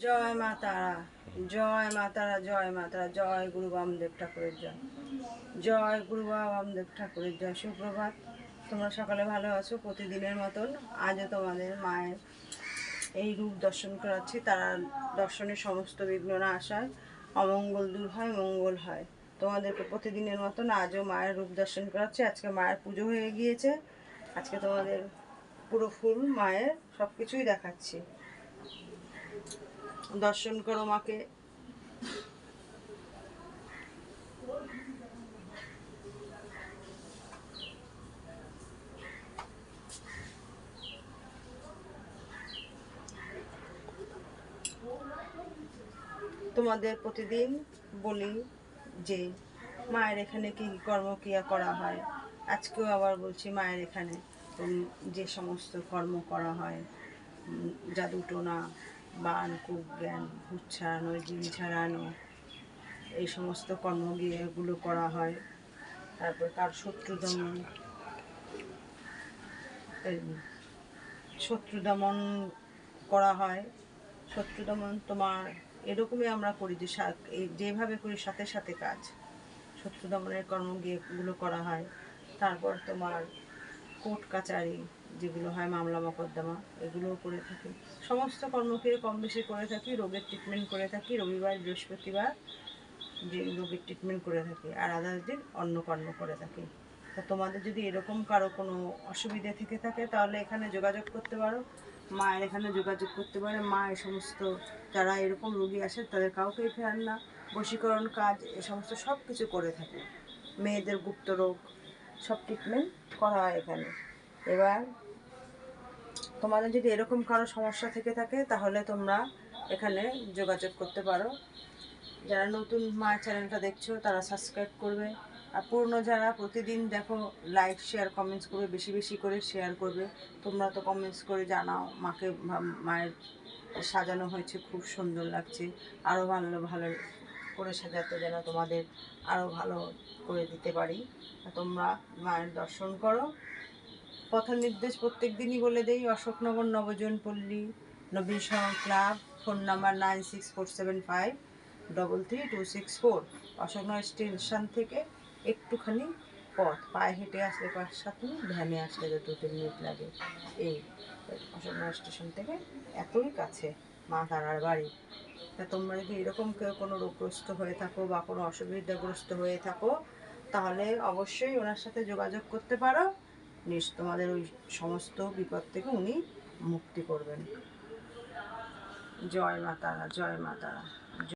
জয় মা তারা, জয় মা তারা, জয় মা তারা, জয় গুরু বামদেব ঠাকুরের জয়, জয় গুরু বামদেব ঠাকুরের জয়। সুপ্রভাত, তোমরা সকালে ভালো আছো? প্রতিদিনের মতন আজও তোমাদের মায়ের এই রূপ দর্শন করাচ্ছি। তারা দর্শনে সমস্ত বিঘ্ন না আসায়, অমঙ্গল দূর হয়, মঙ্গল হয়। তোমাদেরকে প্রতিদিনের মতন আজও মায়ের রূপ দর্শন করাচ্ছি। আজকে মায়ের পুজো হয়ে গিয়েছে। আজকে তোমাদের পুরো ফুল মায়ের সব কিছুই দেখাচ্ছি। দর্শন করো মাকে। তোমাদের প্রতিদিন বলি যে মায়ের এখানে কী কর্মক্রিয়া করা হয়। আজকেও আবার বলছি, মায়ের এখানে যে সমস্ত কর্ম করা হয়, জাদুটোনা, বান, কূপ জ্ঞান, ভূত ছাড়ানো, জিন ছাড়ানো, এই সমস্ত কর্মক্রিয়াগুলো করা হয়। তারপর কার শত্রু দমন, শত্রু দমন করা হয়। শত্রু দমন তোমার এরকমই আমরা করি যে যেভাবে করি সাথে সাথে কাজ, শত্রু দমনের কর্মগুলো করা হয়। তারপর তোমার কোর্ট কাচারি যেগুলো হয়, মামলা মকদ্দমা, এগুলোও করে থাকি। সমস্ত কর্মক্রিয়া কম বেশি করে থাকি। রোগের ট্রিটমেন্ট করে থাকি রবিবার, বৃহস্পতিবার, যে রোগের ট্রিটমেন্ট করে থাকি, আর আদার্স দিন অন্য কর্ম করে থাকি। তা তোমাদের যদি এরকম কারো কোনো অসুবিধা থেকে থাকে তাহলে এখানে যোগাযোগ করতে পারো, মায়ের এখানে যোগাযোগ করতে পারে। মা এ সমস্ত যারা এরকম রোগী আসে তাদের কাউকেই ফেরান না। বশীকরণ কাজ এ সমস্ত সব কিছু করে থাকে। মেয়েদের গুপ্ত রোগ সব ট্রিটমেন্ট করা হয় এখানে। এবার তোমাদের যদি এরকম কারো সমস্যা থেকে থাকে তাহলে তোমরা এখানে যোগাযোগ করতে পারো। যারা নতুন মায়ের চ্যানেলটা দেখছো তারা সাবস্ক্রাইব করবে, আর পুরনো যারা প্রতিদিন দেখো লাইক শেয়ার কমেন্টস করবে, বেশি বেশি করে শেয়ার করবে। তোমরা তো কমেন্টস করে জানাও মাকে মায়ের সাজানো হয়েছে, খুব সুন্দর লাগছে, আরও ভালো ভালো করে সাজাতে যেন তোমাদের আরও ভালো করে দিতে পারি। তোমরা মায়ের দর্শন করো। পথ নির্দেশ প্রত্যেক দিনই বলে দেই। অশোকনগর নবজন পল্লী নবীন সমাজ club, phone number 9647533264। Ashoknagar station থেকে একটুখানি পথ, পায়ে হেঁটে আসলে 5-7 মিনিট, ভ্যানে আসলে 2-3 মিনিট লাগে। এই অশোকনগর স্টেশন থেকে এতই কাছে মা তারার বাড়ি। তা তোমরা যদি এরকম কেউ কোনো রোগগ্রস্ত হয়ে থাকো বা কোনো অসুবিধাগ্রস্ত হয়ে থাকো তাহলে অবশ্যই ওনার সাথে যোগাযোগ করতে পারো। তোমাদের ওই সমস্ত বিপদ থেকে উনি মুক্তি করবেন। জয় মা তারা, জয় মা তারা।